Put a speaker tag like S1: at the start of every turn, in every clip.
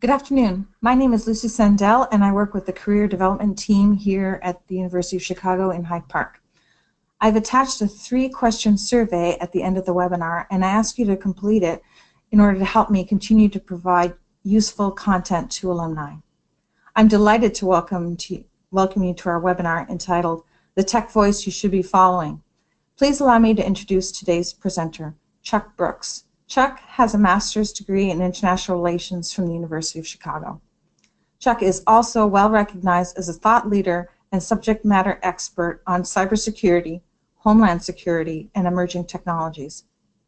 S1: Good afternoon. My name is Lucy Sandell, and I work with the Career Development Team here at the University of Chicago in Hyde Park. I've attached a 3-question survey at the end of the webinar, and I ask you to complete it in order to help me continue to provide useful content to alumni. I'm delighted to welcome you to our webinar entitled The Tech Voice You Should Be Following. Please allow me to introduce today's presenter, Chuck Brooks. Chuck has a master's degree in international relations from the University of Chicago. Chuck is also well recognized as a thought leader and subject matter expert on cybersecurity, homeland security, and emerging technologies.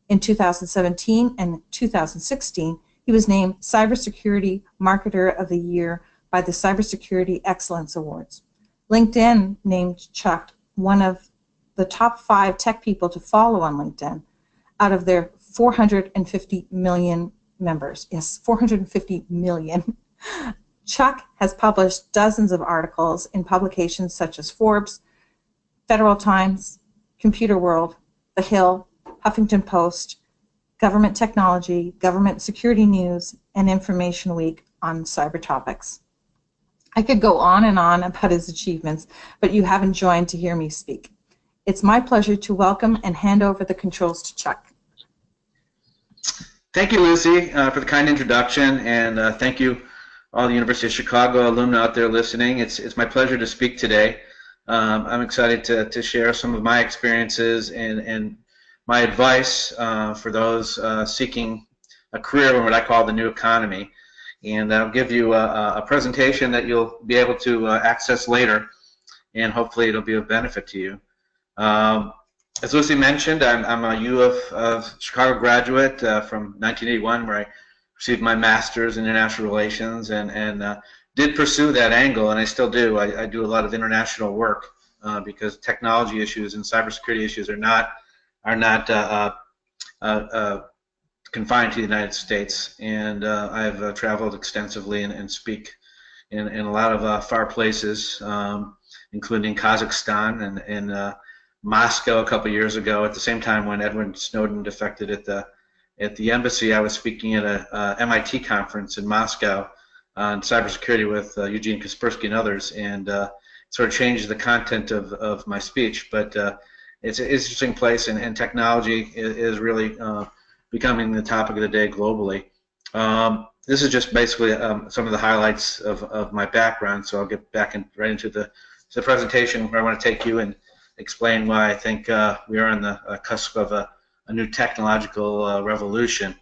S1: In 2017 and 2016, he was named Cybersecurity Marketer of the Year by the Cybersecurity Excellence Awards. LinkedIn named Chuck one of the top 5 tech people to follow on LinkedIn out of their 450 million members. Yes, 450 million. Chuck has published dozens of articles in publications such as Forbes, Federal Times, Computer World, The Hill, Huffington Post, Government Technology, Government Security News, and Information Week on cyber topics. I could go on and on about his achievements, but you haven't joined to hear me speak. It's my pleasure to welcome and hand over the controls to Chuck.
S2: Thank you, Lucy, for the kind introduction, and thank you all the University of Chicago alumni out there listening. It's my pleasure to speak today. I'm excited to share some of my experiences and my advice for those seeking a career in what I call the new economy. And I'll give you a presentation that you'll be able to access later, and hopefully it'll be of benefit to you. As Lucy mentioned, I'm a U of Chicago graduate from 1981, where I received my master's in international relations, and did pursue that angle, and I still do. I do a lot of international work because technology issues and cybersecurity issues are not confined to the United States. And I've traveled extensively and speak in a lot of far places, including Kazakhstan and Moscow a couple years ago. At the same time when Edward Snowden defected at the embassy, I was speaking at a MIT conference in Moscow on cybersecurity with Eugene Kaspersky and others, and sort of changed the content of my speech. But it's an interesting place, and technology is really becoming the topic of the day globally. This is just basically some of the highlights of my background, so I'll get right into the presentation where I want to take you and explain why I think we are on the cusp of a new technological revolution.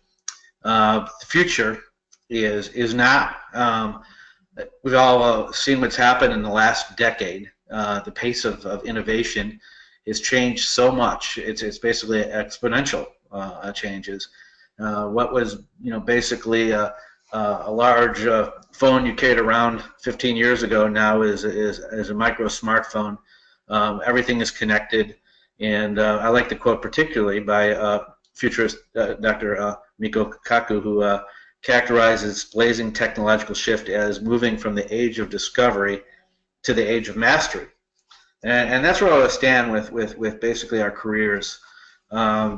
S2: The future is now. We've all seen what's happened in the last decade. The pace of innovation has changed so much. It's basically exponential changes. What was basically a large phone you carried around 15 years ago now is a micro smartphone. Everything is connected, and I like the quote particularly by futurist Dr. Miko Kaku, who characterizes blazing technological shift as moving from the age of discovery to the age of mastery. And that's where I would stand with basically our careers,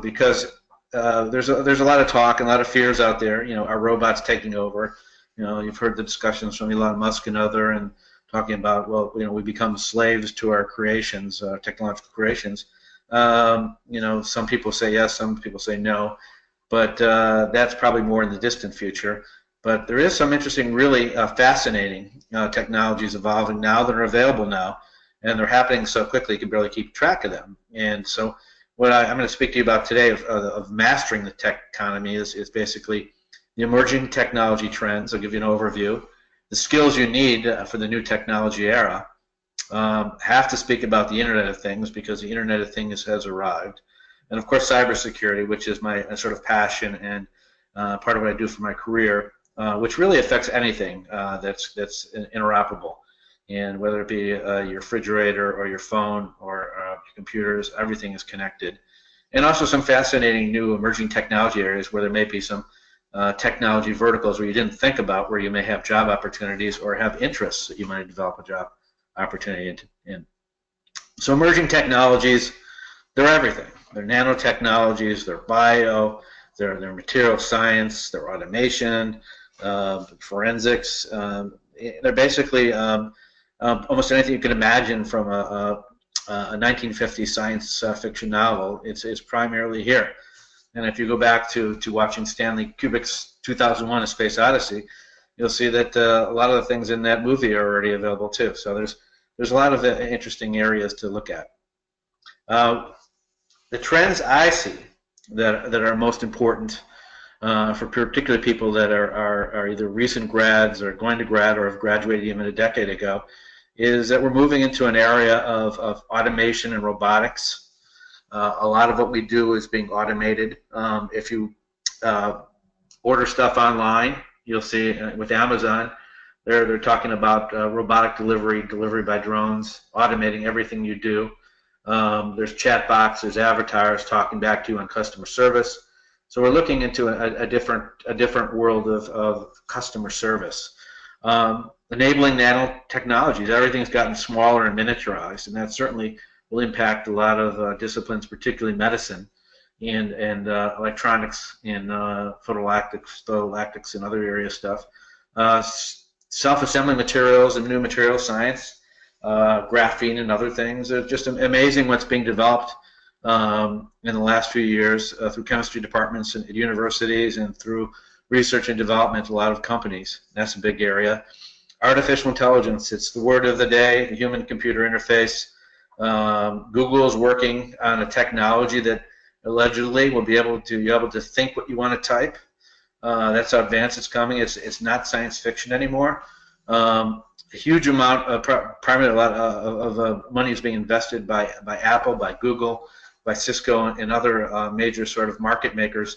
S2: because there's a lot of talk and a lot of fears out there. Are robots taking over? You've heard the discussions from Elon Musk and other, and talking about, well, we become slaves to our creations, technological creations. Some people say yes, some people say no, but that's probably more in the distant future. But there is some interesting, really fascinating technologies evolving now that are available now, and they're happening so quickly you can barely keep track of them. And so what I'm going to speak to you about today of mastering the tech economy is basically the emerging technology trends. I'll give you an overview. The skills you need for the new technology era. Have to speak about the Internet of Things, because the Internet of Things has arrived. And of course cybersecurity, which is my sort of passion and part of what I do for my career, which really affects anything that's interoperable. And whether it be your refrigerator or your phone or your computers, everything is connected. And also some fascinating new emerging technology areas where there may be some technology verticals where you didn't think about, where you may have job opportunities or have interests that you might develop a job opportunity in. So emerging technologies, they're everything. They're nanotechnologies, they're bio, they're material science, they're automation, forensics. They're basically almost anything you can imagine from a 1950s science fiction novel. It's primarily here. And if you go back to watching Stanley Kubrick's 2001: A Space Odyssey, you'll see that a lot of the things in that movie are already available too. So there's a lot of interesting areas to look at. The trends I see that are most important for particularly people that are either recent grads or going to grad or have graduated even a decade ago, is that we're moving into an area of automation and robotics. A lot of what we do is being automated. If you order stuff online, you'll see with Amazon, they're talking about robotic delivery by drones, automating everything you do. There's chatbots, there's avatars talking back to you on customer service. So we're looking into a different world of customer service. Enabling nanotechnologies, everything's gotten smaller and miniaturized, and that certainly will impact a lot of disciplines, particularly medicine and electronics and photovoltaics and other area stuff. Self-assembling materials and new material science, graphene and other things. It's just amazing what's being developed in the last few years through chemistry departments at universities and through research and development at a lot of companies. That's a big area. Artificial intelligence, it's the word of the day, the human-computer interface. Google's working on a technology that allegedly will be able to think what you want to type. That's how advanced it's coming. It's not science fiction anymore. A huge amount, primarily a lot of money is being invested by Apple, by Google, by Cisco, and other major sort of market makers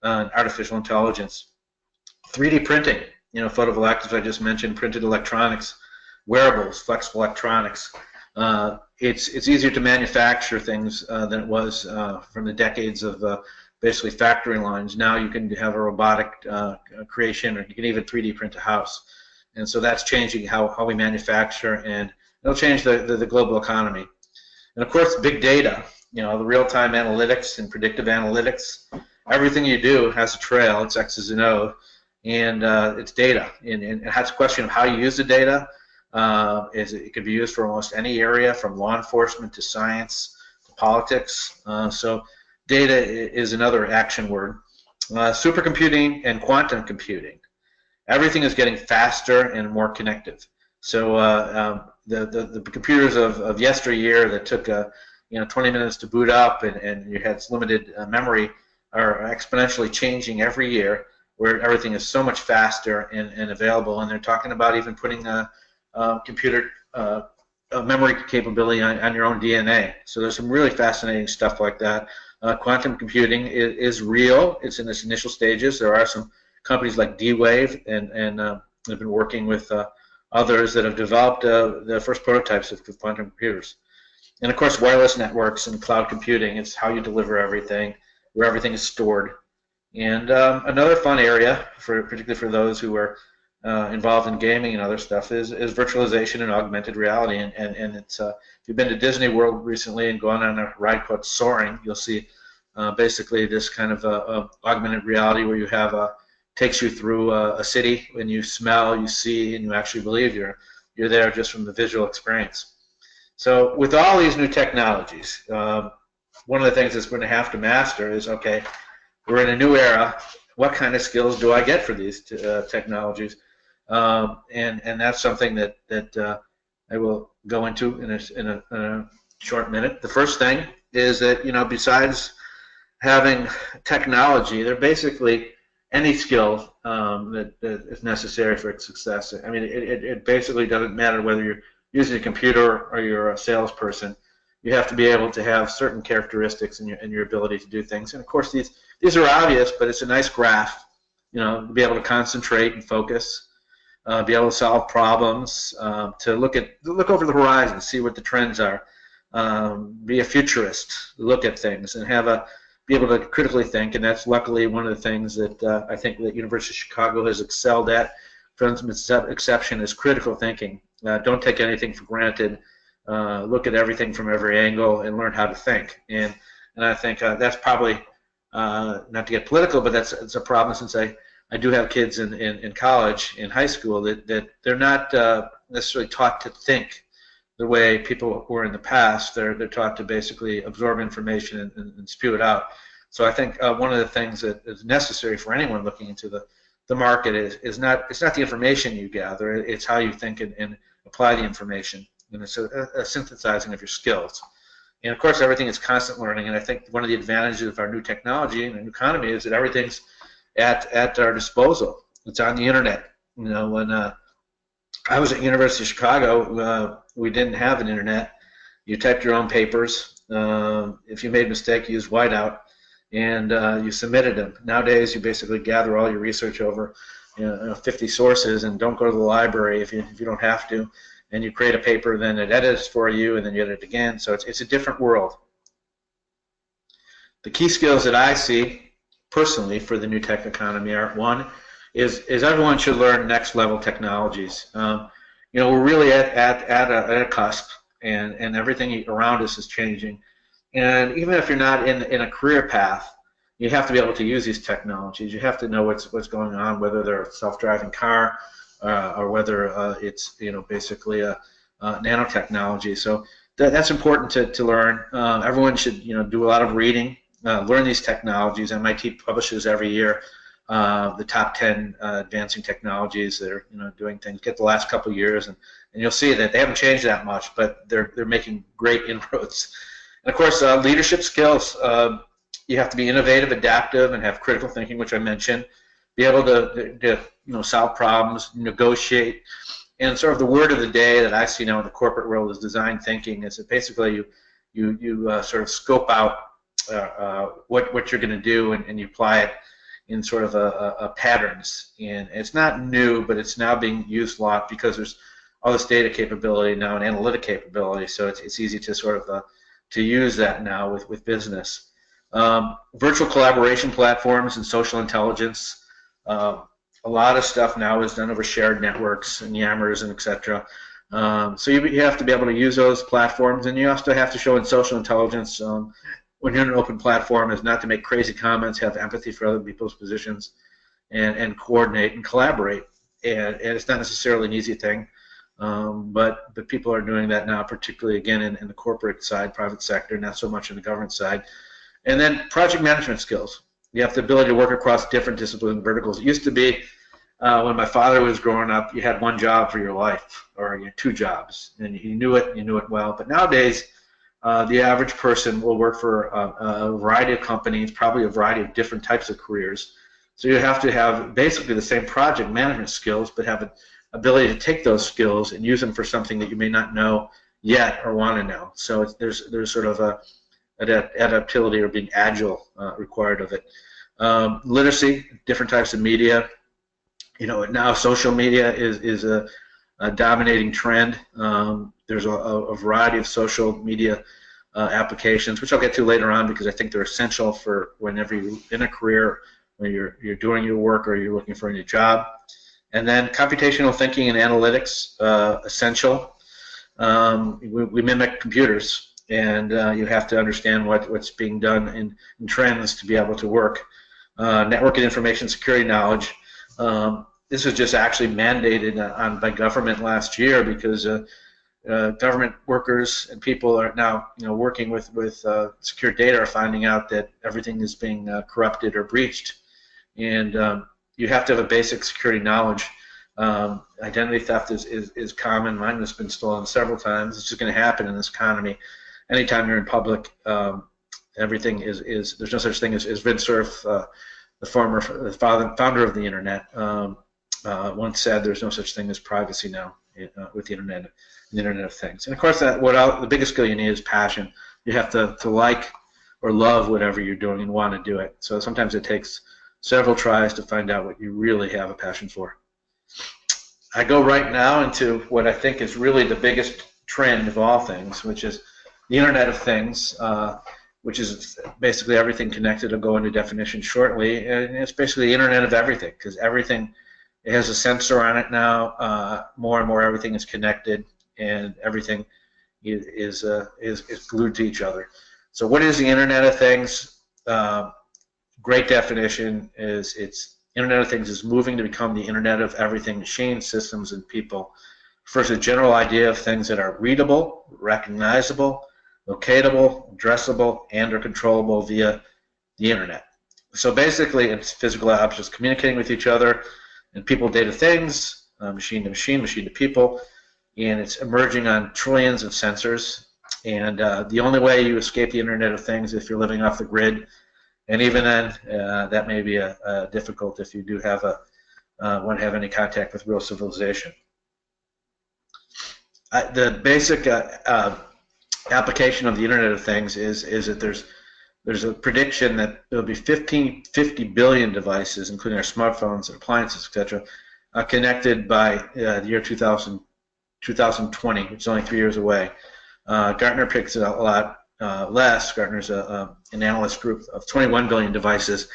S2: in artificial intelligence. 3D printing, photovoltaics I just mentioned, printed electronics, wearables, flexible electronics. It's easier to manufacture things than it was from the decades of basically factory lines. Now you can have a robotic creation, or you can even 3D print a house. And so that's changing how we manufacture, and it'll change the global economy. And of course, big data, the real-time analytics and predictive analytics. Everything you do has a trail. It's X's and O's, and it's data. And it has a question of how you use the data. It could be used for almost any area, from law enforcement to science to politics. So data is another action word. Supercomputing and quantum computing. Everything is getting faster and more connected. So the computers of yesteryear that took 20 minutes to boot up and you had limited memory are exponentially changing every year, where everything is so much faster and available. And they're talking about even putting computer memory capability on your own DNA. So there's some really fascinating stuff like that. Quantum computing is real. It's in its initial stages. There are some companies like D-Wave and have been working with others that have developed the first prototypes of quantum computers. And of course, wireless networks and cloud computing. It's how you deliver everything, where everything is stored. And another fun area, particularly for those who are involved in gaming and other stuff, is virtualization and augmented reality. And it's if you've been to Disney World recently and gone on a ride called Soaring, you'll see basically this kind of augmented reality where you have takes you through a city, and you smell, you see, and you actually believe you're there just from the visual experience. So with all these new technologies, one of the things that's going to have to master is, okay, we're in a new era. What kind of skills do I get for these technologies? And that's something that I will go into in a short minute. The first thing is that, besides having technology, they're basically any skill that is necessary for its success. I mean, it basically doesn't matter whether you're using a computer or you're a salesperson. You have to be able to have certain characteristics in your ability to do things. And of course, these are obvious, but it's a nice graph. To be able to concentrate and focus, be able to solve problems, to look over the horizon, see what the trends are, be a futurist, look at things, and be able to critically think. And that's luckily one of the things that I think that University of Chicago has excelled at. From its exception is critical thinking. Don't take anything for granted. Look at everything from every angle and learn how to think. And I think that's probably, not to get political, but it's a problem, since I I do have kids in college, in high school, that they're not necessarily taught to think the way people were in the past. They're taught to basically absorb information and spew it out. So I think one of the things that is necessary for anyone looking into the market is not, it's not the information you gather, it's how you think and apply the information, and it's a synthesizing of your skills. And of course, everything is constant learning, and I think one of the advantages of our new technology and the new economy is that everything's at our disposal. It's on the internet. You know, when I was at University of Chicago, we didn't have an internet. You typed your own papers. If you made a mistake, you used whiteout, and you submitted them. Nowadays, you basically gather all your research over 50 sources, and don't go to the library if you don't have to. And you create a paper, then it edits for you, and then you edit it again. So it's a different world. The key skills that I see personally for the new tech economy are, one, is everyone should learn next level technologies. You know, we're really at a cusp, and everything around us is changing. And even if you're not in a career path, you have to be able to use these technologies. You have to know what's going on, whether they're a self-driving car or whether it's basically a nanotechnology. So that's important to learn. Everyone should do a lot of reading, learn these technologies. MIT publishes every year the top 10 advancing technologies that are doing things. Get the last couple of years, and you'll see that they haven't changed that much, but they're making great inroads. And of course, leadership skills. You have to be innovative, adaptive, and have critical thinking, which I mentioned. Be able to solve problems, negotiate, and sort of the word of the day that I see now in the corporate world is design thinking. Is that basically you sort of scope out what you're going to do, and you apply it in sort of a patterns. And it's not new, but it's now being used a lot because there's all this data capability now and analytic capability. So it's easy to sort of to use that now with business. Virtual collaboration platforms and social intelligence. A lot of stuff now is done over shared networks and Yammers and etc. So you have to be able to use those platforms, and you also have to show in social intelligence when you're in an open platform is not to make crazy comments, have empathy for other people's positions, and coordinate and collaborate. And it's not necessarily an easy thing, but people are doing that now, particularly again in the corporate side, private sector, not so much in the government side. And then project management skills. You have the ability to work across different discipline verticals. It used to be when my father was growing up, you had one job for your life, or you had two jobs, and you knew it well. But nowadays, the average person will work for a variety of companies, probably a variety of different types of careers. So you have to have basically the same project management skills, but have an ability to take those skills and use them for something that you may not know yet or want to know. So there's sort of a adaptability or being agile required of it. Literacy, different types of media. Now social media is a dominating trend. There's a variety of social media applications, which I'll get to later on because I think they're essential for whenever you're in a career, when you're doing your work or you're looking for a new job. And then computational thinking and analytics, essential. We mimic computers. And you have to understand what's being done in trends to be able to work. Network and information security knowledge. This was just actually mandated by government last year because government workers and people are now working with secure data are finding out that everything is being corrupted or breached. And you have to have a basic security knowledge. Identity theft is common. Mine has been stolen several times. It's just going to happen in this economy. Anytime you're in public, everything is there's no such thing as Vince Cerf, the founder of the internet, once said there's no such thing as privacy now with the internet of things. And of course, the biggest skill you need is passion. You have to like or love whatever you're doing and want to do it. So sometimes it takes several tries to find out what you really have a passion for. I go right now into what I think is really the biggest trend of all things, which is the Internet of Things, which is basically everything connected. I'll go into definition shortly. And it's basically the Internet of everything, because everything, it has a sensor on it now. More and more everything is connected, and everything is glued to each other. So what is the Internet of Things? Great definition is it's Internet of Things is moving to become the Internet of everything, machines, systems, and people. First, a general idea of things that are readable, recognizable, locatable, addressable, and or controllable via the Internet. So basically, it's physical objects communicating with each other, and people, data, things, machine to machine, machine to people, and it's emerging on trillions of sensors. And the only way you escape the Internet of Things is if you're living off the grid. And even then, that may be difficult if you do have want to have any contact with real civilization. The basic application of the Internet of Things is that there's a prediction that there will be 50 billion devices, including our smartphones, appliances, etc., connected by the year 2020, which is only 3 years away. Gartner picks it a lot less. Gartner's an analyst group of 21 billion devices,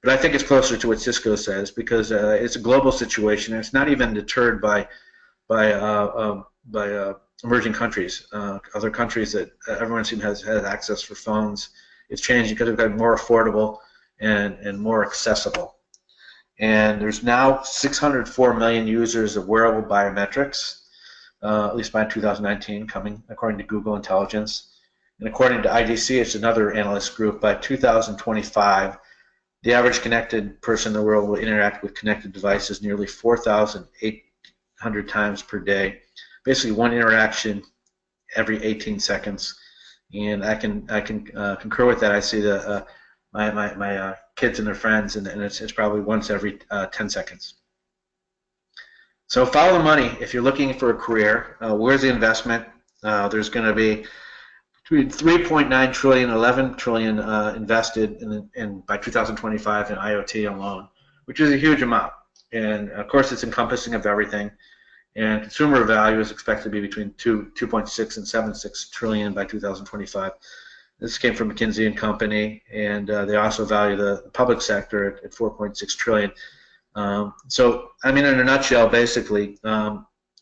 S2: but I think it's closer to what Cisco says because it's a global situation. And it's not even deterred by emerging countries, other countries that everyone seems has access for phones. It's changing because it's gotten more affordable and more accessible. And there's now 604 million users of wearable biometrics, at least by 2019, coming according to Google Intelligence. And according to IDC, it's another analyst group, by 2025, the average connected person in the world will interact with connected devices nearly 4,800 times per day. Basically, one interaction every 18 seconds. And I can concur with that. I see my kids and their friends, and it's probably once every 10 seconds. So follow the money. If you're looking for a career, where's the investment? There's going to be between 3.9 trillion and 11 trillion invested by 2025 in IoT alone, which is a huge amount. And of course, it's encompassing of everything. And consumer value is expected to be between 2.6 and 7.6 trillion by 2025. This came from McKinsey & Company, and they also value the public sector at 4.6 trillion. So, I mean, in a nutshell, basically,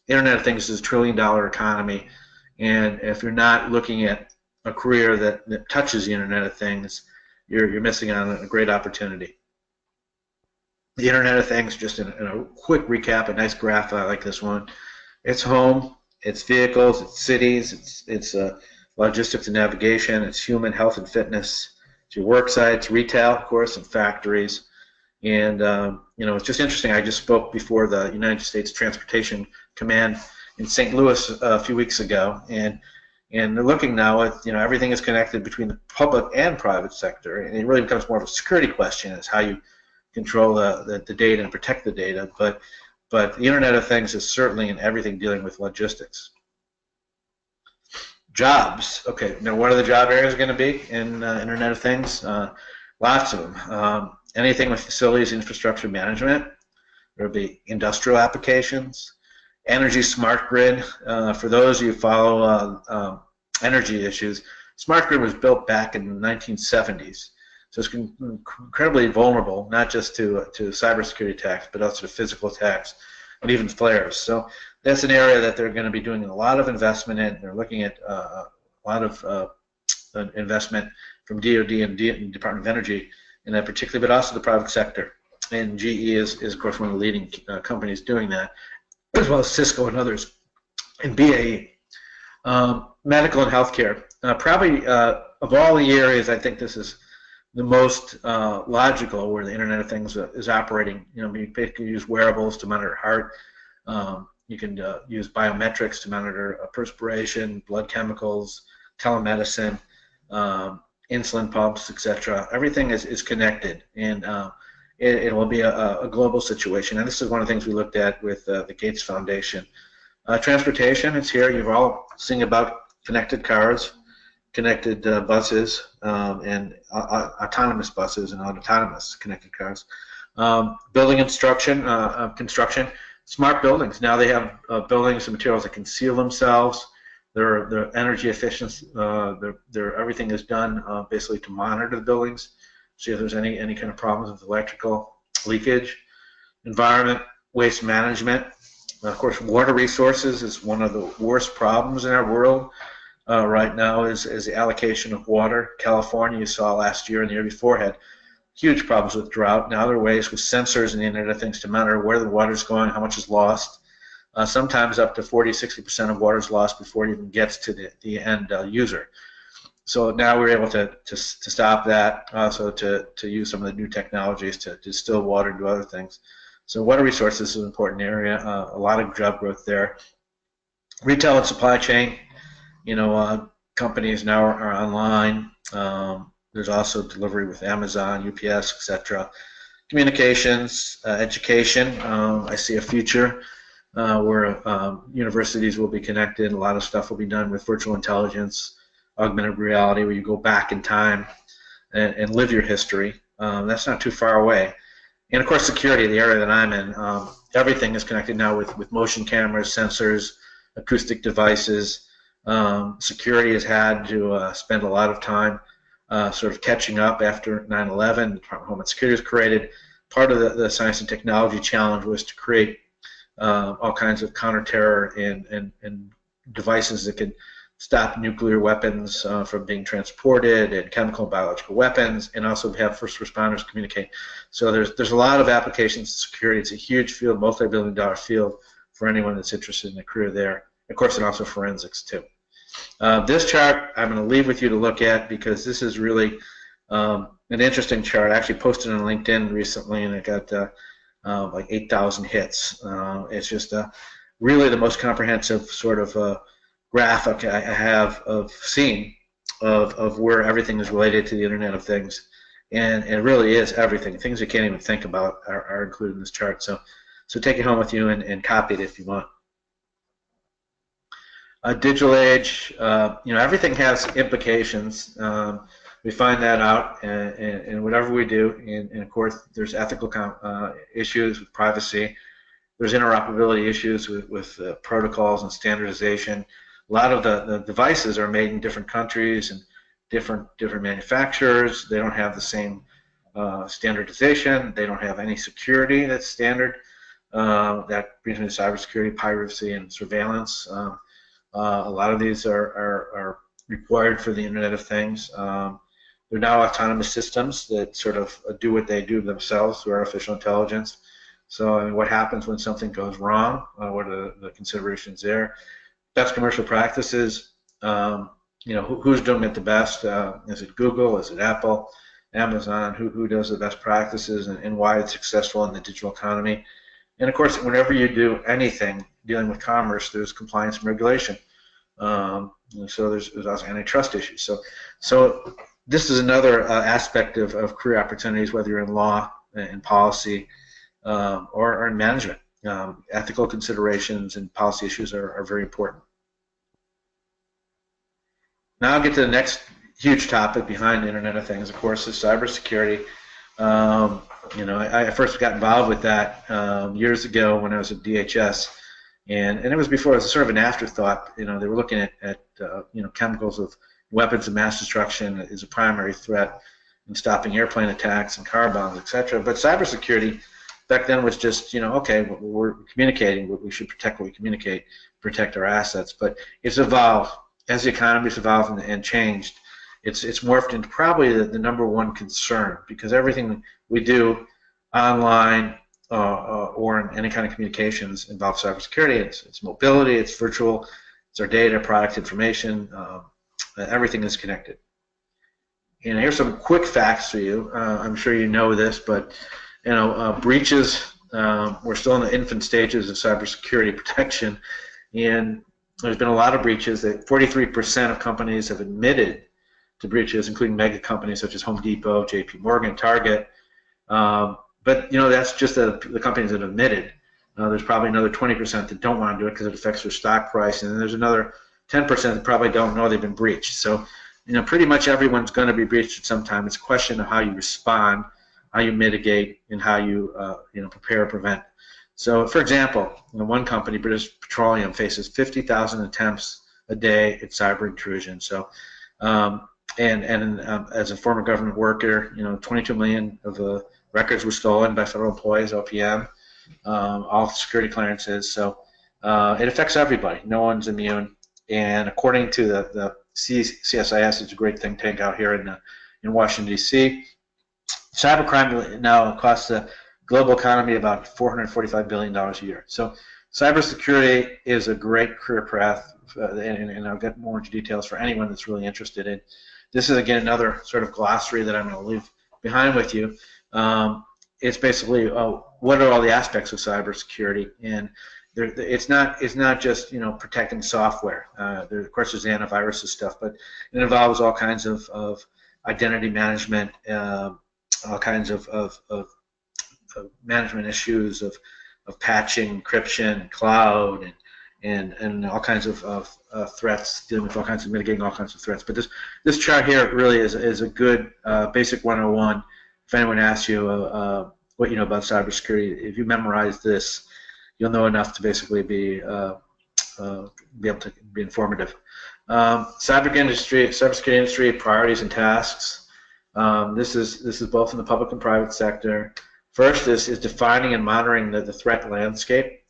S2: Internet of Things is a $1 trillion economy, and if you're not looking at a career that touches the Internet of Things, you're missing out on a great opportunity. The Internet of Things, just in a quick recap, a nice graph, I like this one. It's home, it's vehicles, it's cities, it's logistics and navigation, it's human health and fitness, it's your work sites, retail, of course, and factories. And it's just interesting. I just spoke before the United States Transportation Command in St. Louis a few weeks ago, and they're looking now at everything is connected between the public and private sector, and it really becomes more of a security question as how you control the data and protect the data. But the Internet of Things is certainly in everything dealing with logistics. Jobs. Okay, now what are the job areas going to be in Internet of Things? Lots of them. Anything with facilities infrastructure management. There will be industrial applications, energy smart grid. For those of you who follow energy issues, smart grid was built back in the 1970s. So it's incredibly vulnerable, not just to cybersecurity attacks, but also to physical attacks and even flares. So that's an area that they're going to be doing a lot of investment in. They're looking at a lot of investment from DoD and Department of Energy in that particularly, but also the private sector. And GE is of course, one of the leading companies doing that, as well as Cisco and others, and BAE. Medical and healthcare. Probably of all the areas, I think this is the most logical where the Internet of Things is operating. You can use wearables to monitor heart. You can use biometrics to monitor perspiration, blood chemicals, telemedicine, insulin pumps, etc. Everything is connected, and it will be a global situation. And this is one of the things we looked at with the Gates Foundation. Transportation, it's here. You've all seen about connected cars, connected buses, and autonomous buses and autonomous connected cars. Building construction, smart buildings. Now they have buildings and materials that can seal themselves. They're energy efficient. Everything is done basically to monitor the buildings, see if there's any kind of problems with electrical leakage. Environment, waste management. Of course, water resources is one of the worst problems in our world right now is the allocation of water. California, you saw last year and the year before, had huge problems with drought. Now there are ways with sensors and the Internet of Things to monitor where the water is going, how much is lost. Sometimes up to 40–60% of water is lost before it even gets to the end user. So now we're able to stop that, also to use some of the new technologies to distill water and do other things. So water resources is an important area, a lot of job growth there. Retail and supply chain, companies now are online. There's also delivery with Amazon, UPS, etc. Communications, education. I see a future where universities will be connected. A lot of stuff will be done with virtual intelligence, augmented reality, where you go back in time and live your history. That's not too far away. And of course, security, the area that I'm in, everything is connected now with motion cameras, sensors, acoustic devices. Security has had to spend a lot of time sort of catching up after 9/11. The Department of Homeland Security was created. Part of the science and technology challenge was to create all kinds of counter-terror and devices that could stop nuclear weapons from being transported, and chemical and biological weapons, and also have first responders communicate. So there's a lot of applications to security. It's a huge field, multi-billion-dollar field for anyone that's interested in a career there. Of course, and also forensics too. This chart I'm going to leave with you to look at, because this is really an interesting chart. I actually posted it on LinkedIn recently, and it got like 8,000 hits. It's just really the most comprehensive sort of graphic I have seen of where everything is related to the Internet of Things, and it really is everything. Things you can't even think about are included in this chart. So take it home with you and copy it if you want. Digital age, everything has implications. We find that out in whatever we do, and of course there's ethical issues with privacy. There's interoperability issues with protocols and standardization. A lot of the devices are made in different countries and different manufacturers. They don't have the same standardization. They don't have any security that's standard. That brings me to cybersecurity, piracy, and surveillance. A lot of these are required for the Internet of Things. They're now autonomous systems that sort of do what they do themselves through artificial intelligence. So, I mean, what happens when something goes wrong? What are the considerations there? Best commercial practices. Who's doing it the best? Is it Google? Is it Apple? Amazon? Who does the best practices, and why it's successful in the digital economy? And of course, whenever you do anything dealing with commerce, there's compliance and regulation. So there's also antitrust issues. So this is another aspect of career opportunities, whether you're in law, in policy, or in management. Ethical considerations and policy issues are very important. Now I'll get to the next huge topic behind the Internet of Things, of course, is cybersecurity. I first got involved with that years ago when I was at DHS, and it was before, it was sort of an afterthought. They were looking at chemicals of weapons of mass destruction as a primary threat in stopping airplane attacks and car bombs, etc. But cybersecurity back then was just, okay, we're communicating, but we should protect what we communicate, protect our assets. But it's evolved as the economy's evolved and changed. It's morphed into probably the number one concern, because everything we do online or in any kind of communications involves cybersecurity. It's mobility, it's virtual, it's our data, product information, everything is connected. And here's some quick facts for you. I'm sure you know this, but breaches, we're still in the infant stages of cybersecurity protection, and there's been a lot of breaches. That 43% of companies have admitted to breaches, including mega companies such as Home Depot, JP Morgan, Target. But that's just the companies that have admitted. There's probably another 20% that don't want to do it because it affects their stock price, and then there's another 10% that probably don't know they've been breached. So pretty much everyone's going to be breached at some time. It's a question of how you respond, how you mitigate, and how you prepare or prevent. So, for example, one company, British Petroleum, faces 50,000 attempts a day at cyber intrusion. So, as a former government worker, 22 million of the records were stolen by federal employees, OPM, all security clearances. So, it affects everybody. No one's immune. And according to the CSIS, it's a great think tank out here in Washington, D.C., Cybercrime now costs the global economy about $445 billion a year. So cybersecurity is a great career path, and I'll get more into details for anyone that's really interested in. This is, again, another sort of glossary that I'm going to leave behind with you. It's basically what are all the aspects of cybersecurity, and it's not just protecting software. Of course, there's antivirus stuff, but it involves all kinds of identity management, all kinds of management issues of patching, encryption, cloud, and all kinds of threats, dealing with all kinds of mitigating all kinds of threats. But this chart here really is a good basic 101. If anyone asks you what you know about cybersecurity, if you memorize this, you'll know enough to basically be able to be informative. Cybersecurity industry priorities and tasks. This is both in the public and private sector. First is defining and monitoring the threat landscape.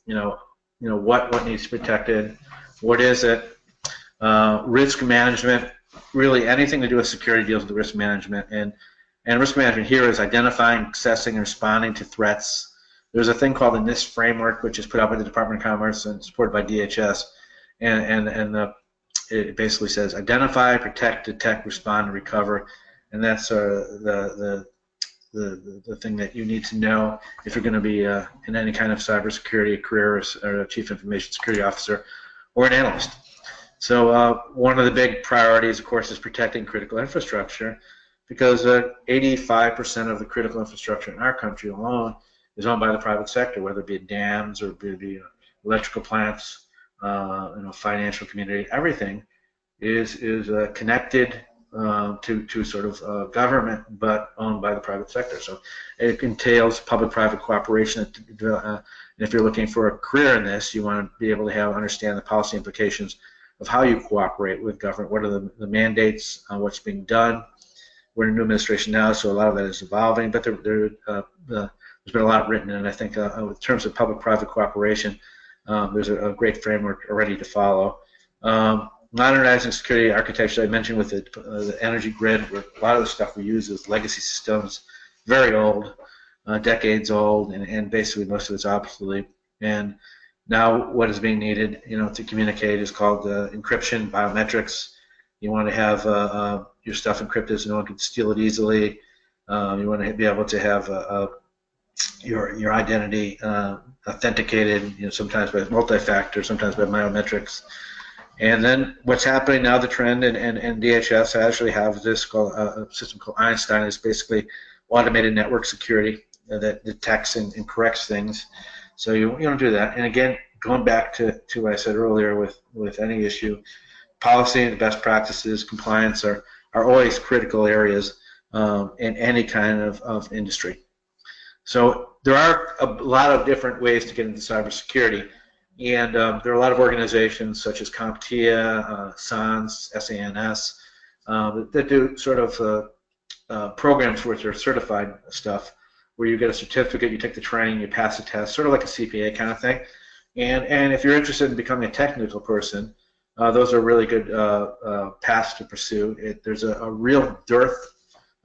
S2: What needs to be protected, what is it? Risk management. Really, anything to do with security deals with the risk management, and risk management here is identifying, assessing, and responding to threats. There's a thing called the NIST framework, which is put out by the Department of Commerce and supported by DHS, and it basically says identify, protect, detect, respond, and recover, and that's the thing that you need to know if you're going to be in any kind of cybersecurity career or a chief information security officer or an analyst. So one of the big priorities, of course, is protecting critical infrastructure, because 85% of the critical infrastructure in our country alone is owned by the private sector, whether it be dams or be electrical plants, financial community. Everything is connected to sort of government, but owned by the private sector. So it entails public-private cooperation. And if you're looking for a career in this, you want to be able to understand the policy implications of how you cooperate with government. What are the mandates on what's being done? We're in a new administration now, so a lot of that is evolving, but there's been a lot written, and I think in terms of public-private cooperation, there's a great framework already to follow. Modernizing security architecture, I mentioned with the energy grid, where a lot of the stuff we use is legacy systems, very old, decades old, and basically most of it's obsolete. And now what is being needed, to communicate is called encryption, biometrics. You want to have your stuff encrypted so no one can steal it easily. You want to be able to have your identity authenticated, sometimes by multi-factor, sometimes by biometrics. And then what's happening now, the trend, and DHS actually have this called a system called Einstein. It's basically automated network security that detects and corrects things. So you want to do that. And again, going back to what I said earlier with any issue, policy and best practices, compliance are always critical areas in any kind of industry. So there are a lot of different ways to get into cybersecurity, and there are a lot of organizations such as CompTIA, SANS, SANS, that do sort of programs which are certified stuff, where you get a certificate, you take the training, you pass the test, sort of like a CPA kind of thing. And if you're interested in becoming a technical person, those are really good paths to pursue. There's a real dearth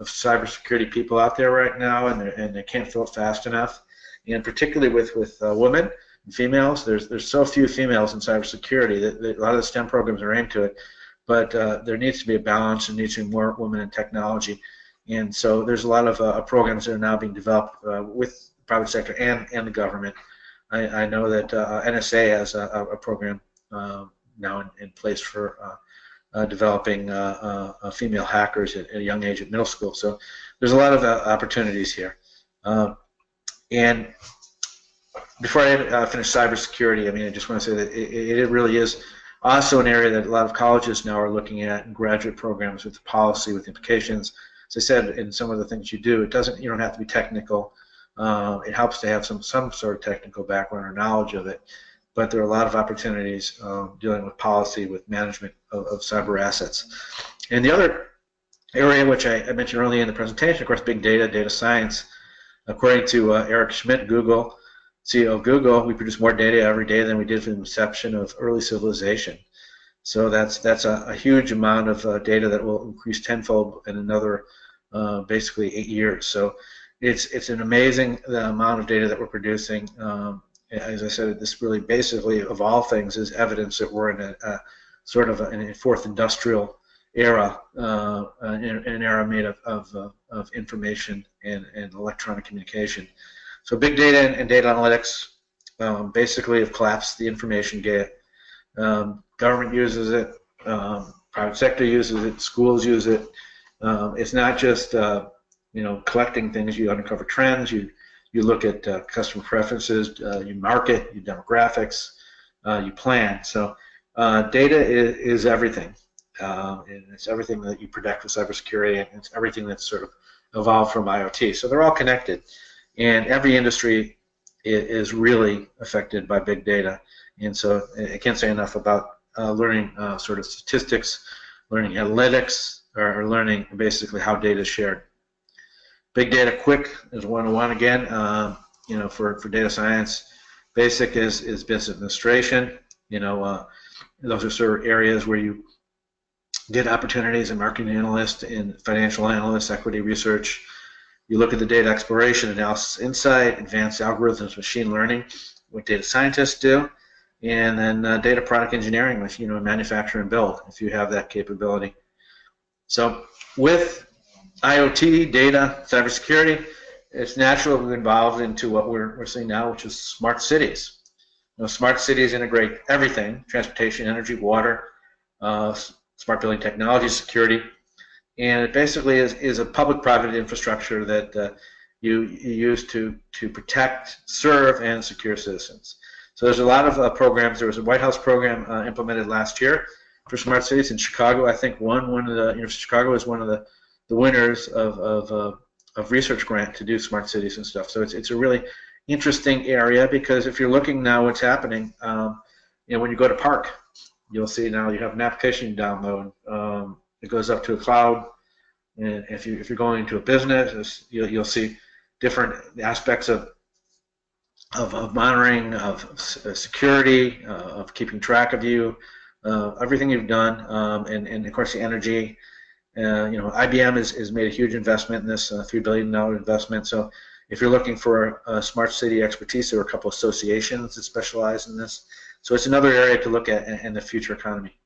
S2: of cybersecurity people out there right now, and they can't fill it fast enough. And particularly with women and females, there's so few females in cybersecurity that a lot of the STEM programs are aimed to it. But there needs to be a balance, and needs to be more women in technology. And so there's a lot of programs that are now being developed with the private sector and the government. I know that NSA has a program now in place for developing female hackers at a young age at middle school. So there's a lot of opportunities here. And before I finish cybersecurity, I just want to say that it really is also an area that a lot of colleges now are looking at, and graduate programs with the policy, with implications. As I said, in some of the things you do, you don't have to be technical. It helps to have some sort of technical background or knowledge of it. But there are a lot of opportunities dealing with policy, with management of cyber assets. And the other area, which I mentioned earlier in the presentation, of course, big data, data science. According to Eric Schmidt, CEO of Google, we produce more data every day than we did from the inception of early civilization. So that's a huge amount of data that will increase tenfold in another basically 8 years. So it's an amazing the amount of data that we're producing. As I said, this really basically of all things is evidence that we're in a sort of a fourth industrial era, an era made of information and electronic communication. So big data and data analytics basically have collapsed the information gate. Government uses it, private sector uses it, schools use it. It's not just collecting things. You uncover trends. You look at customer preferences. You market. You demographics. You plan. So data is everything. And it's everything that you protect with cybersecurity, and it's everything that's sort of evolved from IoT. So they're all connected, and every industry is really affected by big data. And so I can't say enough about learning sort of statistics, learning analytics, or learning basically how data is shared. Big data quick is 101 again. For data science, basic is business administration. Those are sort of areas where you get opportunities in marketing analyst, in financial analyst, equity research. You look at the data exploration, analysis, insight, advanced algorithms, machine learning, what data scientists do, and then data product engineering, which manufacture and build, if you have that capability. So with IoT, data, cybersecurity, it's natural to evolve into what we're seeing now, which is smart cities. Smart cities integrate everything: transportation, energy, water, smart building technology, security, and it basically is a public-private infrastructure that you use to protect, serve, and secure citizens. So there's a lot of programs. There was a White House program implemented last year for smart cities in Chicago. I think one of the University of Chicago is one of the winners of research grant to do smart cities and stuff. So it's a really interesting area, because if you're looking now what's happening, when you go to park, you'll see now you have an application you download. It goes up to a cloud, and if you're going into a business, you'll see different aspects of monitoring, of security, of keeping track of you, everything you've done, and of course the energy. IBM has made a huge investment in this, $3 billion investment. So if you're looking for smart city expertise, there are a couple associations that specialize in this. So it's another area to look at in the future economy.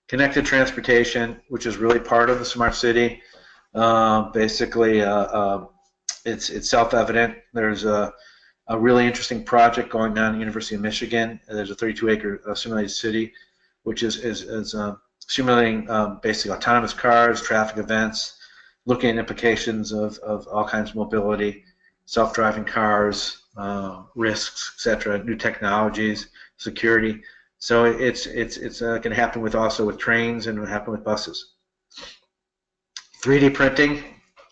S2: Connected transportation, which is really part of the smart city. Basically, it's self-evident. There's a really interesting project going on at the University of Michigan. There's a 32-acre simulated city, which is simulating basically autonomous cars, traffic events, looking at implications of all kinds of mobility, self-driving cars, risks, etc., new technologies, security. So it's going to happen also with trains, and it'll happen with buses. 3D printing,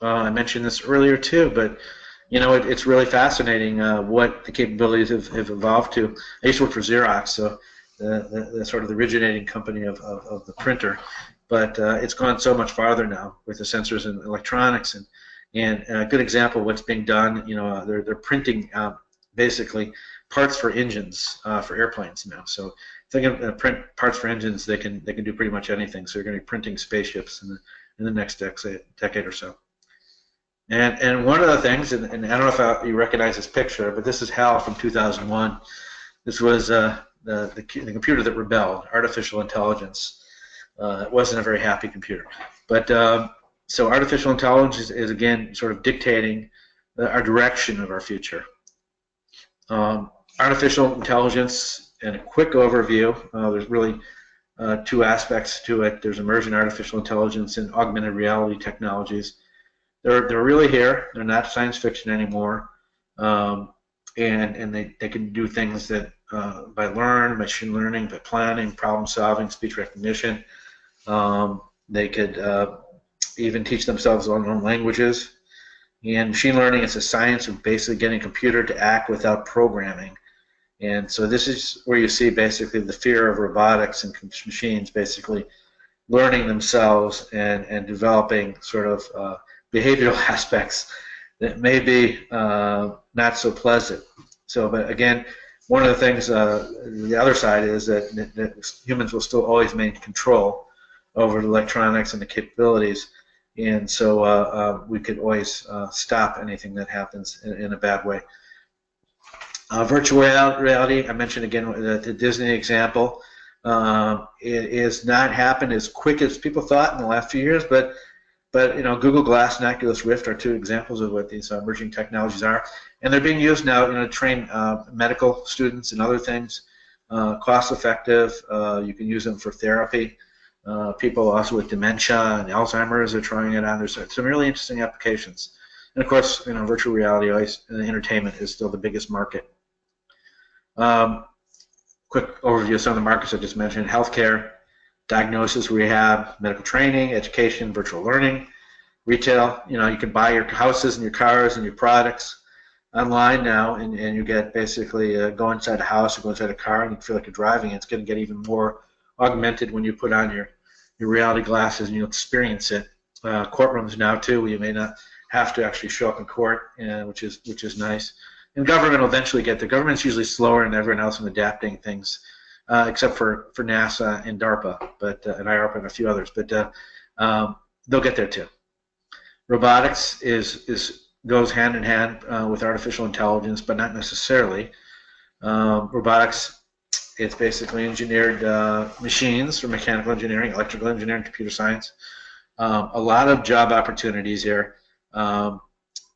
S2: I mentioned this earlier too, but it's really fascinating what the capabilities have evolved to. I used to work for Xerox, so the sort of the originating company of the printer, but it's gone so much farther now with the sensors and electronics, and a good example of what's being done. They're printing basically parts for engines for airplanes now. So if they can print parts for engines, they can do pretty much anything. So you're going to be printing spaceships in the next decade or so. And one of the things, and I don't know if you recognize this picture, but this is HAL from 2001. This was the computer that rebelled, artificial intelligence. It wasn't a very happy computer. But so artificial intelligence is again sort of dictating our direction of our future. Artificial intelligence, in a quick overview, there's really two aspects to it. There's emergent artificial intelligence and augmented reality technologies. They're really here. They're not science fiction anymore, and they can do things that by machine learning, by planning, problem solving, speech recognition. They could even teach themselves their own languages. And machine learning is a science of basically getting a computer to act without programming. And so this is where you see basically the fear of robotics and machines basically learning themselves and developing sort of behavioral aspects that may be not so pleasant. So, but again, one of the things, the other side is that humans will still always maintain control over the electronics and the capabilities. and so we could always stop anything that happens in a bad way. Virtual reality, I mentioned again the Disney example. It has not happened as quick as people thought in the last few years, but Google Glass and Oculus Rift are two examples of what these emerging technologies are, and they're being used now, to train medical students and other things. Cost effective. You can use them for therapy. People also with dementia and Alzheimer's are trying it on. There's some really interesting applications, and of course, virtual reality and entertainment is still the biggest market. Quick overview of some of the markets I just mentioned: healthcare, diagnosis, rehab, medical training, education, virtual learning, retail. You can buy your houses and your cars and your products online now, and you get basically go inside a house or go inside a car and you feel like you're driving. It's going to get even more augmented when you put on your reality glasses and you experience it. Courtrooms now too, where you may not have to actually show up in court, which is nice. And government will eventually get there. Government's usually slower than everyone else in adapting things, except for NASA and DARPA, and IARPA and a few others. But they'll get there too. Robotics goes hand in hand with artificial intelligence, but not necessarily. Robotics, it's basically engineered machines for mechanical engineering, electrical engineering, computer science. A lot of job opportunities here.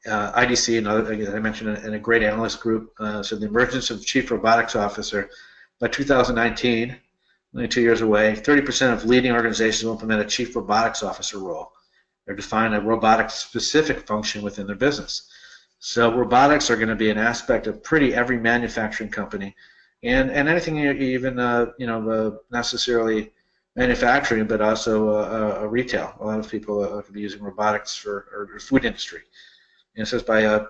S2: IDC, and other, as I mentioned, and a great analyst group, so the emergence of Chief Robotics Officer by 2019, only 2 years away. 30% of leading organizations will implement a Chief Robotics Officer role. They're define a robotics-specific function within their business. So robotics are going to be an aspect of pretty every manufacturing company, and anything even necessarily manufacturing, but also retail. A lot of people could be using robotics for food industry. And it says quoting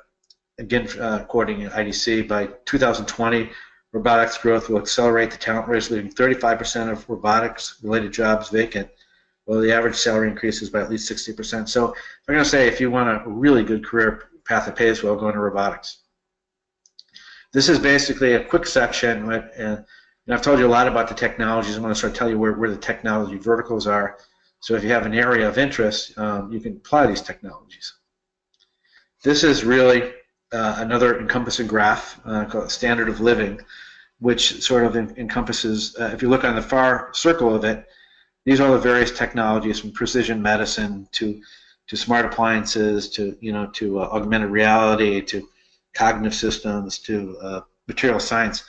S2: IDC, by 2020, robotics growth will accelerate the talent race, leaving 35% of robotics-related jobs vacant, while the average salary increases by at least 60%. So I'm going to say, if you want a really good career path that pays well, go into robotics. This is basically a quick section. I've told you a lot about the technologies. I'm going to sort of tell you where the technology verticals are. So if you have an area of interest, you can apply these technologies. This is really another encompassing graph called Standard of Living, which sort of encompasses, if you look on the far circle of it, these are the various technologies from precision medicine to smart appliances to augmented reality to cognitive systems to material science.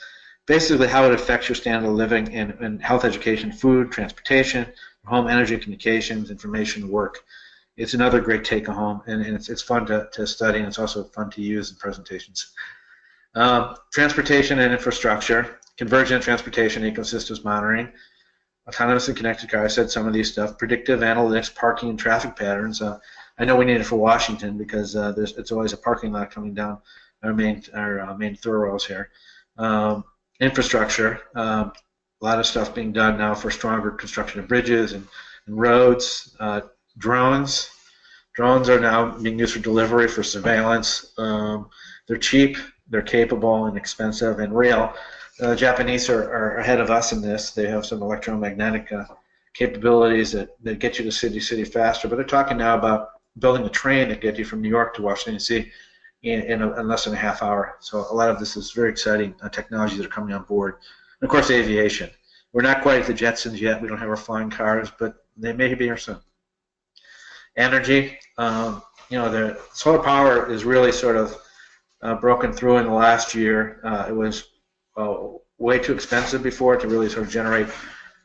S2: Basically, how it affects your standard of living in health, education, food, transportation, home, energy, communications, information, work. It's another great take-home, and it's fun to study, and it's also fun to use in presentations. Transportation and infrastructure, convergent transportation ecosystems monitoring, autonomous and connected cars. I said some of these stuff. Predictive analytics, parking and traffic patterns. I know we need it for Washington because it's always a parking lot coming down our main thoroughways here. Infrastructure. A lot of stuff being done now for stronger construction of bridges and roads. Drones. Drones are now being used for delivery, for surveillance. They're cheap, they're capable, and expensive. And rail. The Japanese are ahead of us in this. They have some electromagnetic capabilities that get you to city faster. But they're talking now about building a train that gets you from New York to Washington, D.C. in less than a half hour. So a lot of this is very exciting technologies that are coming on board. And of course, aviation. We're not quite at the Jetsons yet. We don't have our flying cars, but they may be here soon. Energy. The solar power is really sort of broken through in the last year. It was way too expensive before to really sort of generate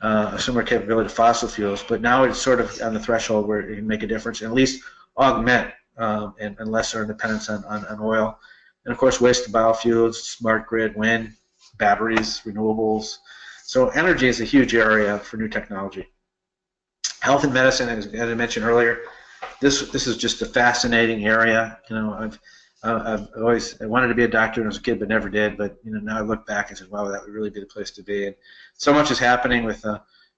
S2: a similar capability to fossil fuels, but now it's sort of on the threshold where it can make a difference and at least augment and lessen our dependence on oil. And of course, waste to biofuels, smart grid, wind, batteries, renewables. So energy is a huge area for new technology. Health and medicine, as I mentioned earlier, this is just a fascinating area. I've always wanted to be a doctor when I was a kid, but never did. But now I look back and say, wow, that would really be the place to be. And so much is happening with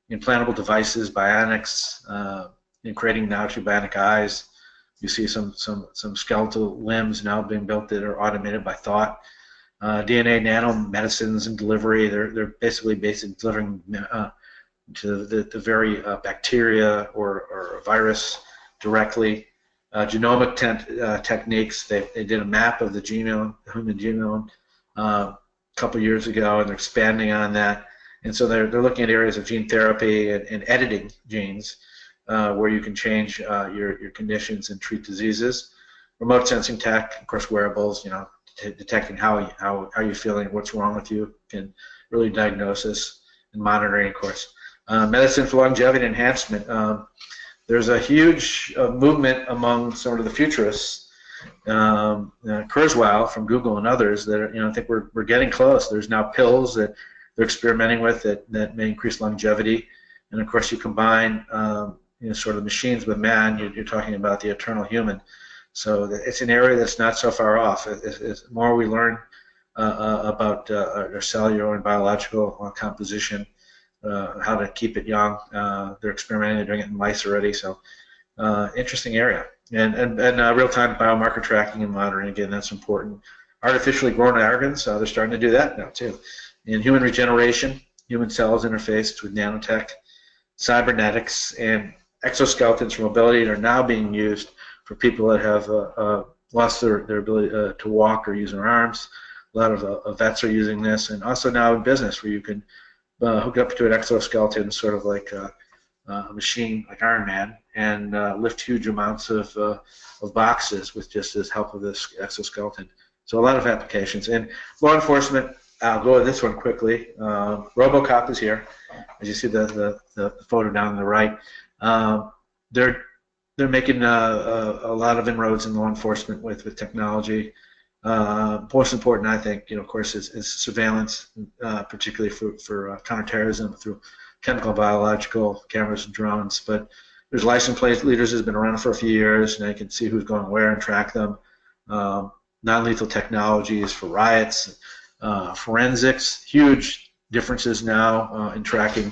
S2: implantable devices, bionics, creating now actually bionic eyes. You see some skeletal limbs now being built that are automated by thought. DNA nanomedicines and delivery. They're basically delivering to the very bacteria or a virus directly. Genomic techniques. They did a map of the genome, the human genome, a couple years ago, and they're expanding on that. And so they're looking at areas of gene therapy and editing genes, where you can change your conditions and treat diseases. Remote sensing tech, of course, wearables, detecting how you're feeling, what's wrong with you, can really diagnosis and monitoring, of course. Medicine for longevity enhancement. There's a huge movement among sort of the futurists, Kurzweil from Google and others, that I think we're getting close. There's now pills that they're experimenting with that may increase longevity, and of course you combine sort of machines with man. You're talking about the eternal human. So it's an area that's not so far off. As more we learn about our cellular and biological composition, how to keep it young. They're experimenting. They're doing it in mice already. So interesting area. And real-time biomarker tracking and monitoring. Again, that's important. Artificially grown organs. They're starting to do that now too. In human regeneration, human cells interfaced with nanotech, cybernetics, and exoskeletons for mobility are now being used for people that have lost their ability to walk or use their arms. A lot of vets are using this, and also now in business where you can hook up to an exoskeleton, sort of like a machine like Iron Man, and lift huge amounts of boxes with just this help of this exoskeleton. So a lot of applications. And law enforcement, I'll go to this one quickly. RoboCop is here. As you see the photo down on the right. They're making a lot of inroads in law enforcement with technology. Most important, I think, of course, is surveillance, particularly for counterterrorism through chemical, biological cameras and drones. But there's license plate readers has been around for a few years, and you can see who's going where and track them. Non-lethal technologies for riots, forensics, huge differences now in tracking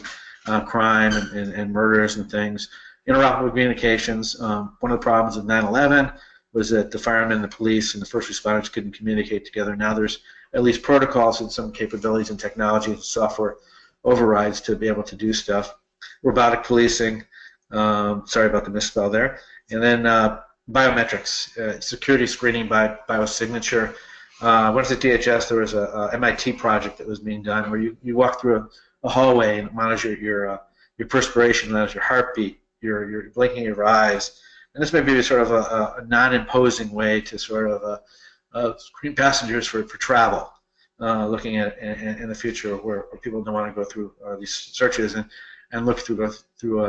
S2: crime and murders and things. Interoperable communications. One of the problems of 9/11 was that the firemen, the police, and the first responders couldn't communicate together. Now there's at least protocols and some capabilities and technology and software overrides to be able to do stuff. Robotic policing. Sorry about the misspell there. And then biometrics, security screening by biosignature. When I was at DHS, there was a MIT project that was being done where you walk through a hallway and monitor your perspiration levels, your heartbeat, your blinking of your eyes. And this may be sort of a non-imposing way to sort of screen passengers for travel, looking at in the future where people don't want to go through these searches and look through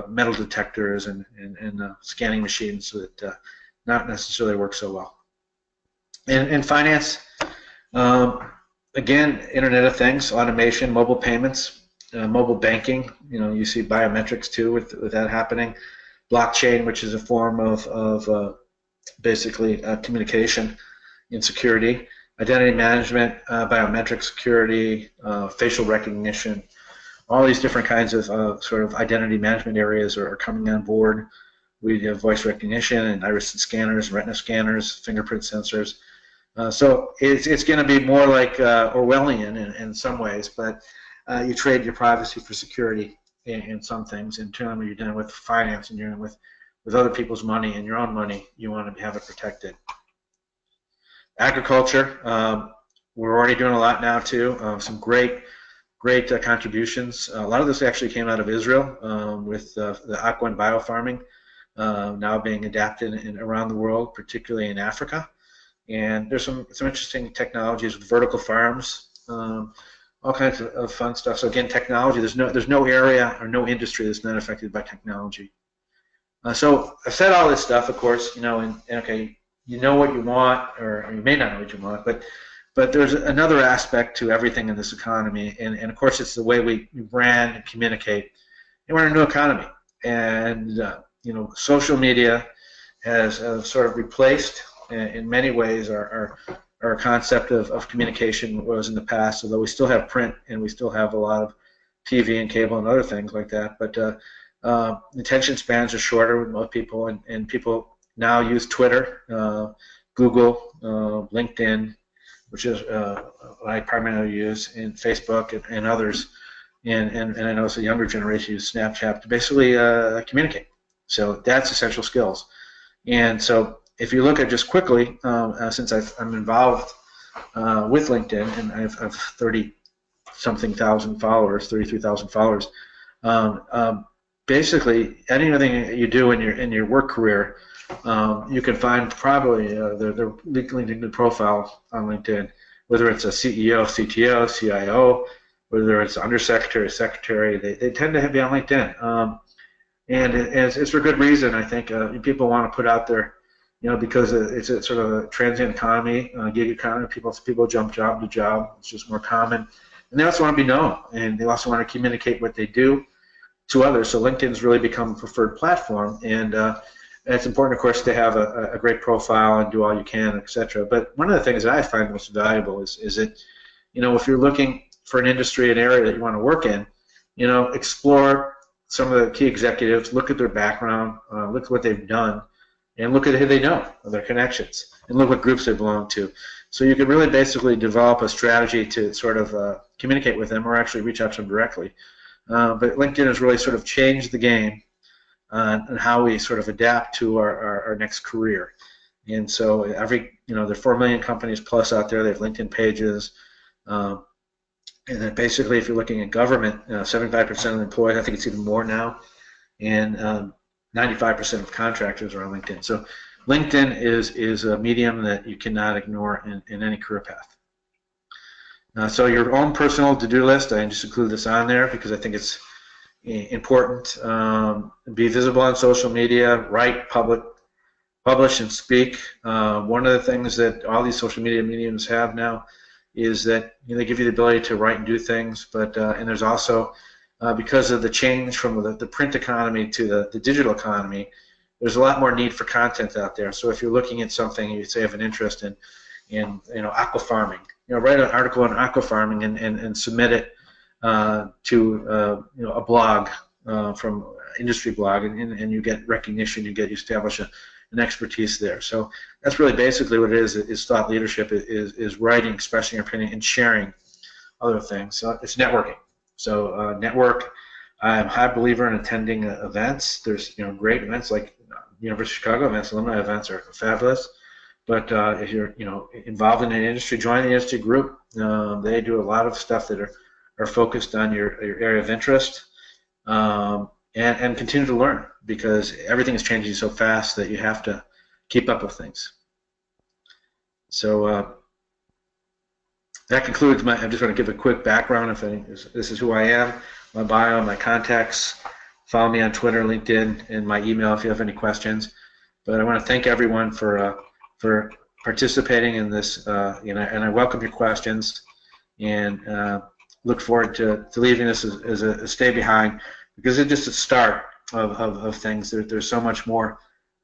S2: metal detectors and scanning machines so that not necessarily work so well. In finance, again, Internet of Things, automation, mobile payments, mobile banking. You see biometrics too with that happening. Blockchain, which is a form of basically communication in security. Identity management, biometric security, facial recognition. All these different kinds of sort of identity management areas are coming on board. We have voice recognition and iris scanners, retina scanners, fingerprint sensors. So it's going to be more like Orwellian in some ways, but you trade your privacy for security in some things. In terms when you're dealing with finance and you're dealing with other people's money and your own money, you want to have it protected. Agriculture, we're already doing a lot now too. Some great contributions. A lot of this actually came out of Israel with the aqua and biofarming now being adapted around the world, particularly in Africa. And there's some interesting technologies with vertical farms, all kinds of fun stuff. So again, technology. There's no area or no industry that's not affected by technology. So I've said all this stuff, of course, and okay, you know what you want, or you may not know what you want, but there's another aspect to everything in this economy, and of course it's the way we brand and communicate. And we're in a new economy, and social media has sort of replaced, in many ways, our concept of communication was in the past, although we still have print and we still have a lot of TV and cable and other things like that. But attention spans are shorter with most people, and people now use Twitter, Google, LinkedIn, which is what I primarily use, and Facebook and others. And I know it's a younger generation use Snapchat to basically communicate. So that's essential skills. And so if you look at just quickly, since I'm involved with LinkedIn, and I have 30-something thousand followers, 33,000 followers, basically anything you do in your work career, you can find probably their LinkedIn profile on LinkedIn, whether it's a CEO, CTO, CIO, whether it's undersecretary, secretary, they tend to be on LinkedIn. And it's for good reason. I think people want to put out there, because it's a sort of a transient economy, gig economy. People jump job to job. It's just more common, and they also want to be known, and they also want to communicate what they do to others. So LinkedIn's really become a preferred platform, and it's important, of course, to have a great profile and do all you can, etc. But one of the things that I find most valuable is that, if you're looking for an industry, an area that you want to work in, explore some of the key executives, look at their background, look at what they've done, and look at who they know, their connections, and look what groups they belong to. So you can really basically develop a strategy to sort of communicate with them or actually reach out to them directly. But LinkedIn has really sort of changed the game on how we sort of adapt to our next career. And so there are 4 million companies plus out there. They have LinkedIn pages. And then basically, if you're looking at government, 75% of the employees, I think it's even more now, and 95% of contractors are on LinkedIn. So LinkedIn is a medium that you cannot ignore in any career path. So your own personal to-do list, I just include this on there because I think it's important. Be visible on social media, write, publish, and speak. One of the things that all these social media mediums have now is that they give you the ability to write and do things, but and there's also, because of the change from the print economy to the digital economy, there's a lot more need for content out there. So if you're looking at something you say have an interest in aqua farming, write an article on aqua farming and submit it to a blog, from industry blog, and you get recognition, you establish an expertise there. So that's really basically what it is thought leadership is writing, expressing your opinion, and sharing other things. So it's networking. So network. I'm a high believer in attending events. There's great events like University of Chicago events, alumni events are fabulous. But if you're involved in an industry, join the industry group. They do a lot of stuff that are focused on your area of interest. And continue to learn, because everything is changing so fast that you have to keep up with things. So that concludes I just want to give a quick background. This is who I am, my bio, my contacts. Follow me on Twitter, LinkedIn, and my email if you have any questions. But I want to thank everyone for participating in this, and I welcome your questions, and look forward to leaving this as a stay behind, because it's just a start of things. There's so much more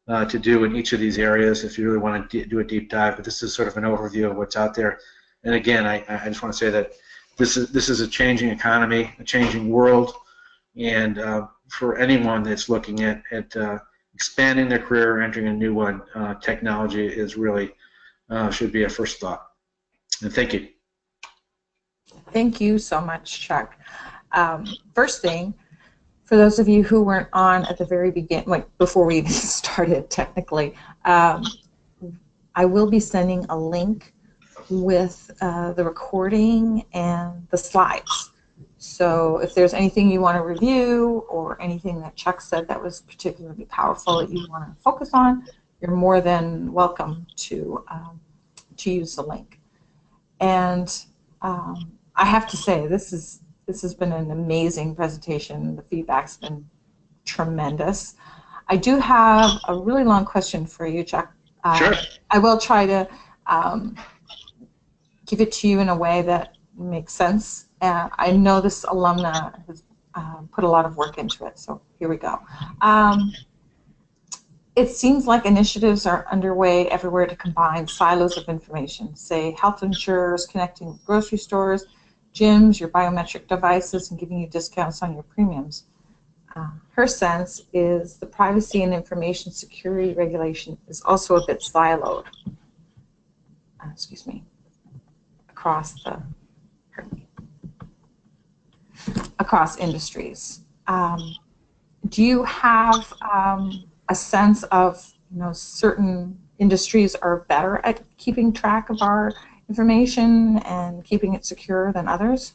S2: to do in each of these areas if you really want to do a deep dive, but this is sort of an overview of what's out there. And again, I just want to say that this is a changing economy, a changing world, and for anyone that's looking at expanding their career or entering a new one, technology is really should be a first thought. And thank you.
S1: Thank you so much, Chuck. First thing, for those of you who weren't on at the very beginning, like before we even started technically, I will be sending a link with the recording and the slides. So if there's anything you want to review or anything that Chuck said that was particularly powerful that you want to focus on, you're more than welcome to use the link. And I have to say, this has been an amazing presentation. The feedback's been tremendous. I do have a really long question for you, Chuck.
S2: Sure.
S1: I will try to give it to you in a way that makes sense. I know this alumna has put a lot of work into it, so here we go. It seems like initiatives are underway everywhere to combine silos of information, say health insurers connecting with grocery stores, gyms, your biometric devices, and giving you discounts on your premiums. Her sense is the privacy and information security regulation is also a bit siloed. Excuse me. Across industries. Do you have a sense of certain industries are better at keeping track of our information and keeping it secure than others?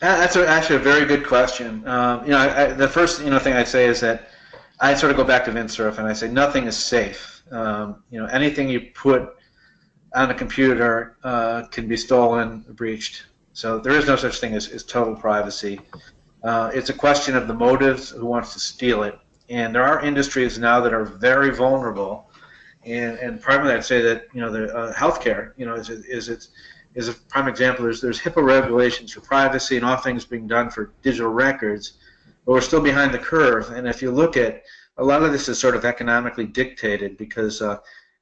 S2: That's actually a very good question. The first thing I'd say is that I sort of go back to Windsurf and I say nothing is safe. Anything you put on a computer can be stolen, breached. So there is no such thing as total privacy. It's a question of the motives, who wants to steal it. And there are industries now that are very vulnerable. And primarily I'd say that the healthcare is a prime example. There's HIPAA regulations for privacy and all things being done for digital records, but we're still behind the curve. And if you look at a lot of this is sort of economically dictated because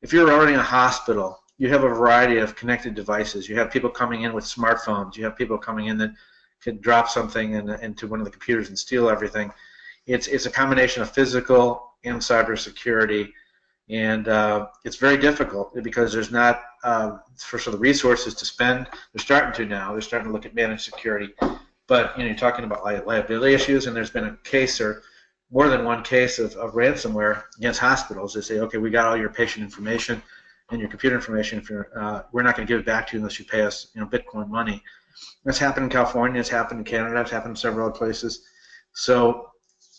S2: if you're running a hospital, you have a variety of connected devices. You have people coming in with smartphones. You have people coming in that can drop something into one of the computers and steal everything. It's a combination of physical and cybersecurity, and it's very difficult because there's not for the resources to spend. They're starting to now. They're starting to look at managed security, but you're talking about liability issues, and there's been a case or more than one case of ransomware against hospitals. They say, okay, we got all your patient information and your computer information. If you're, we're not going to give it back to you unless you pay us, Bitcoin money. That's happened in California. It's happened in Canada. It's happened in several other places. So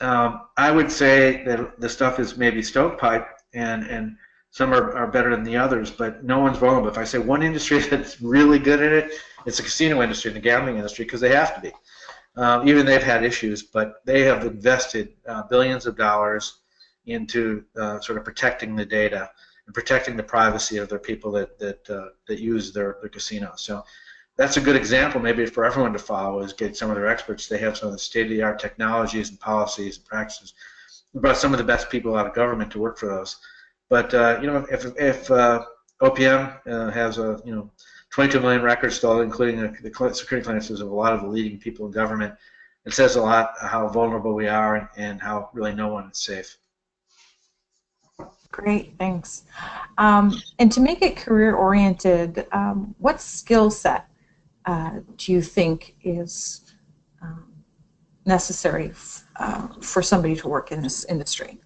S2: I would say that the stuff is maybe stovepipe, and some are better than the others, but no one's vulnerable. If I say one industry that's really good at it, it's the casino industry and the gambling industry, because they have to be. Even they've had issues, but they have invested billions of dollars into sort of protecting the data and protecting the privacy of their people that use their casino. So that's a good example maybe for everyone to follow, is get some of their experts. They have some of the state-of-the-art technologies and policies and practices. We brought some of the best people out of government to work for those. But if OPM has 22 million records stolen, including the security clearances of a lot of the leading people in government, it says a lot how vulnerable we are and how really no one is safe.
S1: Great, thanks. And to make it career-oriented, what skill set do you think is necessary for somebody to work in this industry?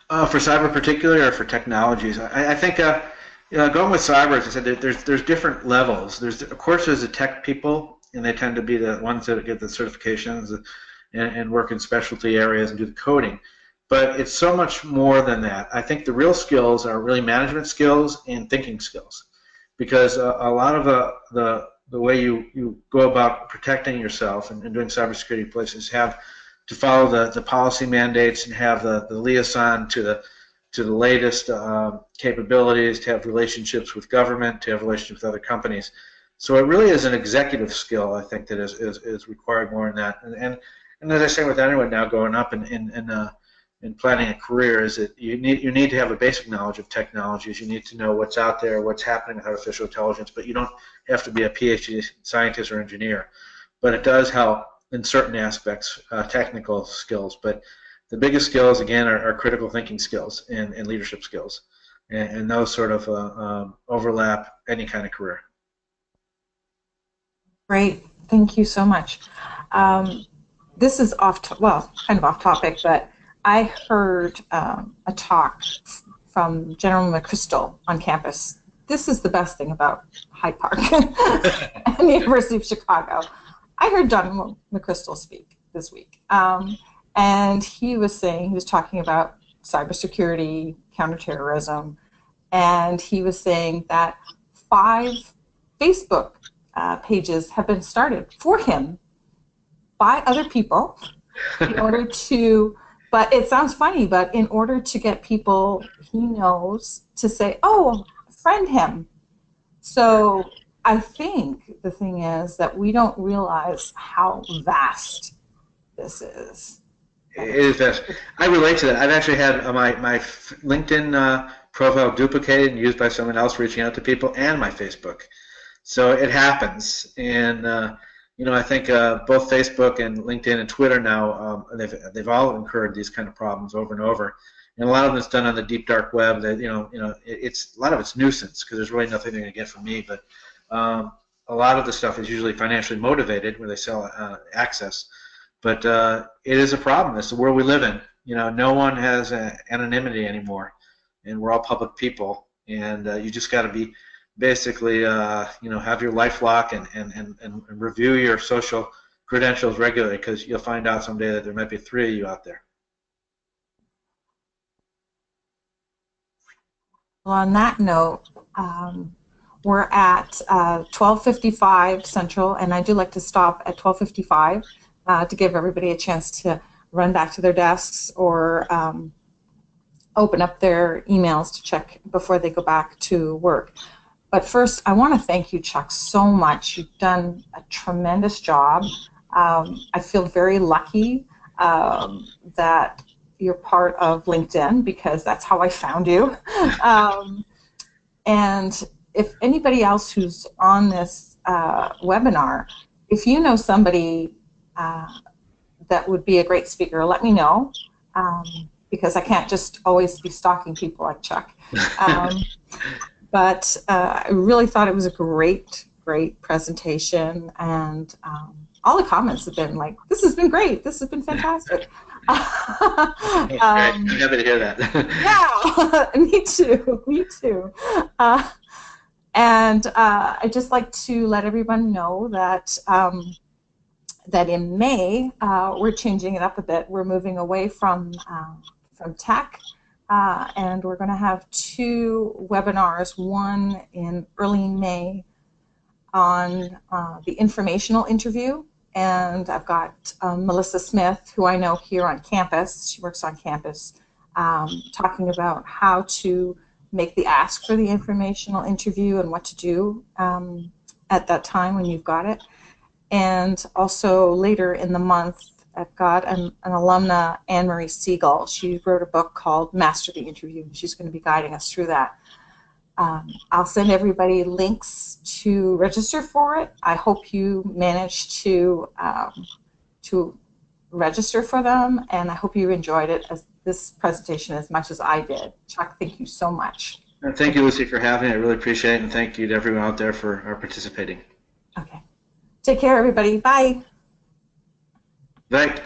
S2: For cyber particularly, or for technologies? I think going with cyber, as I said, there's different levels. Of course, there's the tech people, and they tend to be the ones that get the certifications and work in specialty areas and do the coding. But it's so much more than that. I think the real skills are really management skills and thinking skills, because a lot of the way you go about protecting yourself and doing cybersecurity places have to follow the policy mandates and have the liaison to the latest capabilities, to have relationships with government, to have relationships with other companies. So it really is an executive skill, I think, that is required more in that. And as I say with anyone now going up in planning a career, is that you need to have a basic knowledge of technologies. You need to know what's out there, what's happening with artificial intelligence, but you don't have to be a PhD scientist or engineer. But it does help in certain aspects, technical skills. But the biggest skills, again, are critical thinking skills and leadership skills. And those sort of overlap any kind of career.
S1: Great, thank you so much. This is kind of off topic, but I heard a talk from General McChrystal on campus. This is the best thing about Hyde Park and the University of Chicago. I heard John McChrystal speak this week, and he was talking about cybersecurity, counterterrorism, and he was saying that 5 Facebook pages have been started for him by other people in order to, but it sounds funny, but in order to get people he knows to say, oh, friend him. So I think the thing is that we don't realize how vast this is.
S2: It is vast. I relate to that. I've actually had my LinkedIn profile duplicated and used by someone else reaching out to people, and my Facebook. So it happens. And I think both Facebook and LinkedIn and Twitter now, they've all incurred these kind of problems over and over. And a lot of them is done on the deep dark web. That it's a lot of it's nuisance, because there's really nothing they're going to get from me. But a lot of the stuff is usually financially motivated, where they sell access. But it is a problem. It's the world we live in, no one has anonymity anymore, and we're all public people, and you just got to be basically, have your life lock and review your social credentials regularly, because you'll find out someday that there might be 3 of you out there.
S1: Well, on that note, we're at 12:55 Central, and I do like to stop at 12:55 to give everybody a chance to run back to their desks or open up their emails to check before they go back to work. But first, I want to thank you, Chuck, so much. You've done a tremendous job. I feel very lucky that you're part of LinkedIn, because that's how I found you. And if anybody else who's on this webinar, if you know somebody that would be a great speaker, let me know, because I can't just always be stalking people like Chuck. But I really thought it was a great presentation, and all the comments have been like, this has been great, this has been fantastic.
S2: I'm happy to hear that.
S1: Yeah, me too. And I'd just like to let everyone know that that in May we're changing it up a bit. We're moving away from tech, and we're going to have 2 webinars. One in early May on the informational interview, and I've got Melissa Smith, who I know here on campus. She works on campus, talking about how to make the ask for the informational interview and what to do at that time when you've got it. And also later in the month, I've got an alumna, Anne-Marie Siegel. She wrote a book called Master the Interview. She's going to be guiding us through that. I'll send everybody links to register for it. I hope you manage to register for them, and I hope you enjoyed it, this presentation, as much as I did. Chuck, thank you so much.
S2: Thank you, Lucy, for having me. I really appreciate it, and thank you to everyone out there for participating.
S1: Okay. Take care, everybody. Bye.
S2: Bye.